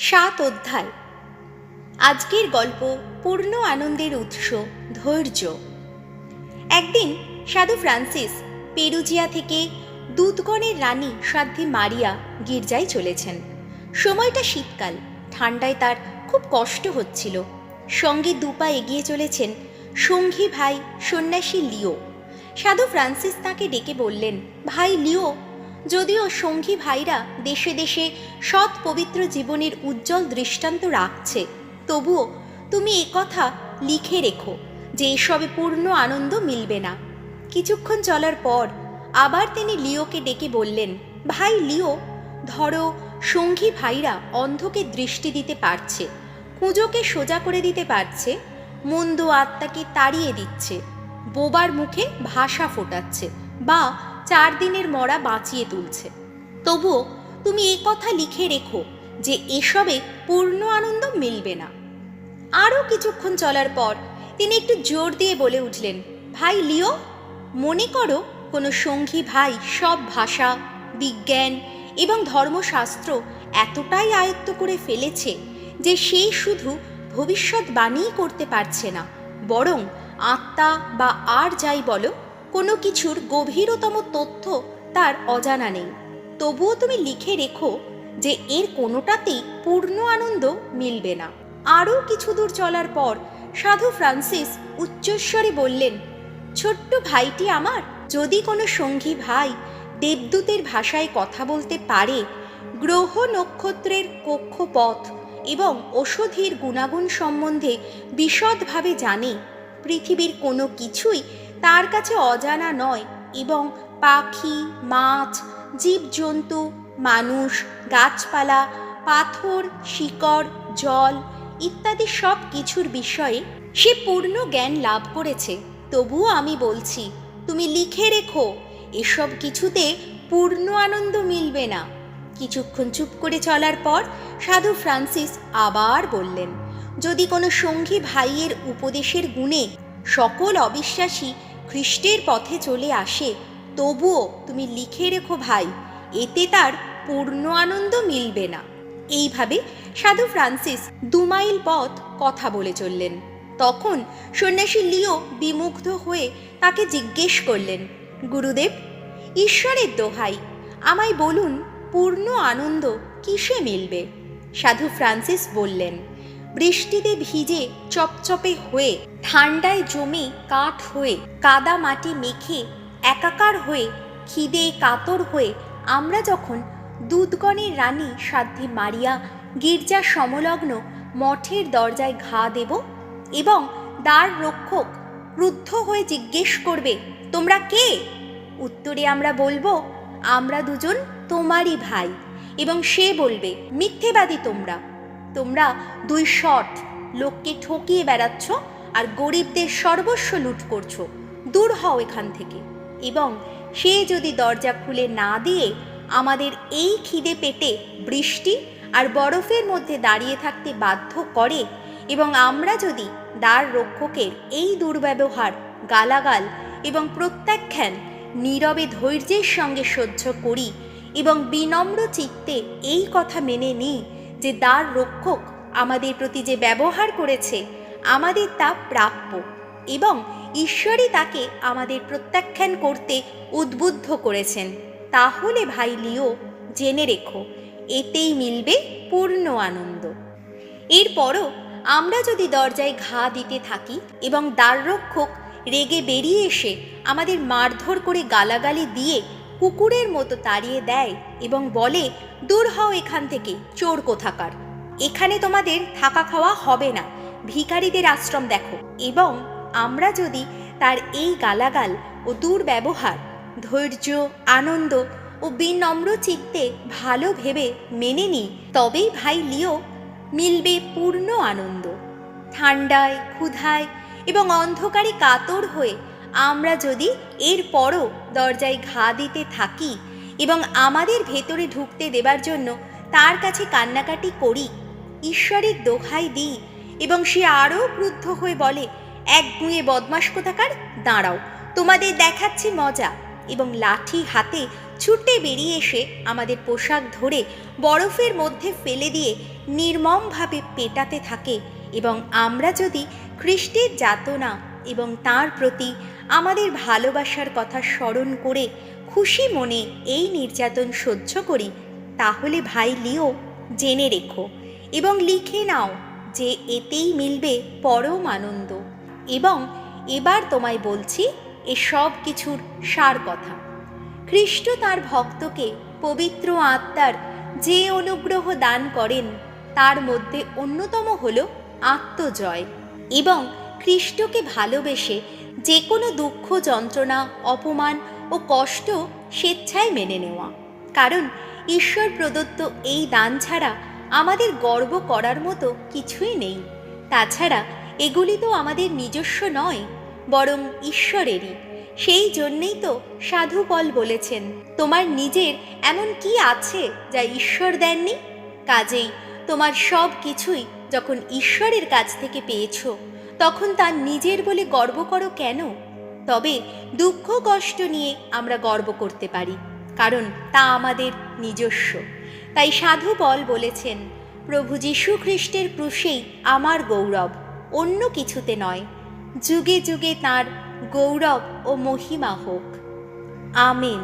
7 অধ্যায়। আজকের গল্প পূর্ণ আনন্দের উৎস ধৈর্য। একদিন সাধু ফ্রান্সিস পেরুজিয়া থেকে দূতগণের রানী সাধ্বী মারিয়া গির্জায় চলেছেন। সময়টা শীতকাল, ঠান্ডায় তার খুব কষ্ট হচ্ছিল। সঙ্গে দুপা এগিয়ে চলেছেন সঙ্গী ভাই সন্ন্যাসী লিও। সাধু ফ্রান্সিস তাকে ডেকে বললেন, ভাই লিও, যদিও সঙ্গী ভাইরা দেশে দেশে সৎ পবিত্র জীবনের উজ্জ্বল দৃষ্টান্ত রাখছে, তবুও তুমি কথা লিখে রেখো যে এসবে পূর্ণ আনন্দ মিলবে না। কিছুক্ষণ চলার পর আবার তিনি লিওকে ডেকে বললেন, ভাই লিও, ধরো সঙ্গী ভাইরা অন্ধকে দৃষ্টি দিতে পারছে, কুঁজোকে সোজা করে দিতে পারছে, মন্দ আত্মাকে তাড়িয়ে দিচ্ছে, বোবার মুখে ভাষা ফোটাচ্ছে বা 4 দিনের মরা বাঁচিয়ে তুলছে। তবুও তুমি কথা লিখে রেখো যে এসবে পূর্ণ আনন্দ মিলবে না। আরও কিছুক্ষণ চলার পর তিনি একটু জোর দিয়ে বলে উঠলেন, ভাই লিও, মনে করো কোনো সঙ্গী ভাই সব ভাষা, বিজ্ঞান এবং ধর্মশাস্ত্র এতটাই আয়ত্ত করে ফেলেছে যে সে শুধু ভবিষ্যৎবাণী করতে পারছে না, বরং আত্মা বা আর যাই বলো, কোনো কিছুর গভীরতম তথ্য তার অজানা নেই। তবুও তুমি লিখে রেখো যে এর কোনোটাতেই পূর্ণ আনন্দ মিলবে না। আরও কিছু দূর চলার পর সাধু ফ্রান্সিস উচ্চস্বরে বললেন, ছোট্ট ভাইটি আমার, যদি কোনো সঙ্গী ভাই দেবদূতের ভাষায় কথা বলতে পারে, গ্রহ নক্ষত্রের কক্ষপথ এবং ওষুধের গুণাগুণ সম্বন্ধে বিশদভাবে জানে, পৃথিবীর কোনো কিছুই তার কাছে অজানা নয় এবং পাখি, মাছ, জীবজন্তু, মানুষ, গাছপালা, পাথর, শিকড়, জল ইত্যাদি সব কিছুর বিষয়ে সে পূর্ণ জ্ঞান লাভ করেছে, তবুও আমি বলছি তুমি লিখে রেখো এসব কিছুতে পূর্ণ আনন্দ মিলবে না। কিছুক্ষণ চুপ করে চলার পর সাধু ফ্রান্সিস আবার বললেন, যদি কোনো সঙ্গী ভাইয়ের উপদেশের গুণে সকল অবিশ্বাসী খ্রিস্টের পথে চলে আসে, তবুও তুমি লিখে রেখো ভাই, এতে তার পূর্ণ আনন্দ মিলবে না। এইভাবে সাধু ফ্রান্সিস 2 মাইল পথ কথা বলে চললেন। তখন সন্ন্যাসী লিও বিমুগ্ধ হয়ে তাকে জিজ্ঞেস করলেন, গুরুদেব, ঈশ্বরের দোহাই, আমায় বলুন পূর্ণ আনন্দ কিসে মিলবে? সাধু ফ্রান্সিস বললেন, বৃষ্টিতে ভিজে চপচপে হয়ে, ঠান্ডায় জমে কাঠ হয়ে, কাদা মাটি মেখে একাকার হয়ে, খিদে কাতর হয়ে আমরা যখন দূতগণের রানী সাধ্বী মারিয়া গির্জা সমলগ্ন মঠের দরজায় ঘা দেব এবং দ্বার রক্ষক ক্রুদ্ধ হয়ে জিজ্ঞেস করবে, তোমরা কে? উত্তরে আমরা বলবো, আমরা দুজন তোমারই ভাই, এবং সে বলবে, মিথ্যেবাদী তোমরা, তোমরা 2 শট লোককে ঠকিয়ে বেড়াচ্ছ আর গরিবদের সর্বস্ব লুট করছো, দূর হও এখান থেকে। এবং সে যদি দরজা খুলে না দিয়ে আমাদের এই খিদে পেটে বৃষ্টি আর বরফের মধ্যে দাঁড়িয়ে থাকতে বাধ্য করে, এবং আমরা যদি দ্বার রক্ষকের এই দুর্ব্যবহার, গালাগাল এবং প্রত্যাখ্যান নীরবে ধৈর্যের সঙ্গে সহ্য করি এবং বিনম্র চিত্তে এই কথা মেনে নিই যে দ্বার রক্ষক আমাদের প্রতি যে ব্যবহার করেছে আমাদের তা প্রাপ্য এবং ঈশ্বরই তাকে আমাদের প্রত্যাখ্যান করতে উদ্বুদ্ধ করেছেন, তাহলে ভাই লিও, জেনে রেখো এতেই মিলবে পূর্ণ আনন্দ। এরপরও আমরা যদি দরজায় ঘা দিতে থাকি এবং দ্বাররক্ষক রেগে বেরিয়ে এসে আমাদের মারধর করে গালাগালি দিয়ে কুকুরের মতো তাড়িয়ে দেয় এবং বলে, দূর হও এখান থেকে চোর কোথাকার, এখানে তোমাদের থাকা খাওয়া হবে না, ভিখারিদের আশ্রম দেখো, এবং আমরা যদি তার এই গালাগাল ও দুর্ব্যবহার ধৈর্য, আনন্দ ও বিনম্র চিত্তে ভালো ভেবে মেনে নিই, তবেই ভাই লিও মিলবে পূর্ণ আনন্দ। ঠান্ডায়, ক্ষুধায় এবং অন্ধকারে কাতর হয়ে আমরা যদি এরপরও দরজায় ঘা দিতে থাকি এবং আমাদের ভেতরে ঢুকতে দেবার জন্য তার কাছে কান্নাকাটি করি, ঈশ্বরের দোহাই দিই এবং সে আরও ক্রুদ্ধ হয়ে বলে, এক গুঁয়ে বদমাশ কোথাকার, দাঁড়াও, তোমাদের দেখাচ্ছি মজা, এবং লাঠি হাতে ছুটে বেরিয়ে এসে আমাদের পোশাক ধরে বরফের মধ্যে ফেলে দিয়ে নির্মমভাবে পেটাতে থাকে, এবং আমরা যদি খ্রিস্টের যাতনা এবং তাঁর প্রতি আমাদের ভালোবাসার কথা স্মরণ করে খুশি মনে এই নির্যাতন সহ্য করি, তাহলে ভাই লিও, জেনে রেখো এবং লিখে নাও যে এতেই মিলবে পরম আনন্দ। এবং এবার তোমায় বলছি এসব কিছুর সার কথা। খ্রিস্ট তাঁর ভক্তকে পবিত্র আত্মার যে অনুগ্রহ দান করেন, তার মধ্যে অন্যতম হল আত্মজয়, এবং খ্রিস্টকে ভালোবেসে যে কোনো দুঃখ, যন্ত্রণা, অপমান ও কষ্ট স্বেচ্ছায় মেনে নেওয়া। কারণ ঈশ্বর প্রদত্ত এই দান ছাড়া আমাদের গর্ব করার মতো কিছুই নেই। তাছাড়া এগুলি তো আমাদের নিজস্ব নয়, বরং ঈশ্বরেরই। সেই জন্যেই তো সাধু পল বলেছেন, তোমার নিজের এমন কি আছে যা ঈশ্বর দেননি? কাজেই তোমার সব কিছুই যখন ঈশ্বরের কাছ থেকে পেয়েছো, তখন তার নিজের বলে গর্ব করো কেন? তবে দুঃখ কষ্ট নিয়ে আমরা গর্ব করতে পারি, কারণ তা আমাদের নিজস্ব। তাই সাধু পল বলেছেন, প্রভু যীশু খ্রিস্টের ক্রুশেই আমার গৌরব, অন্য কিছুতে নয়। যুগে যুগে তাঁর গৌরব ও মহিমা হোক। আমেন।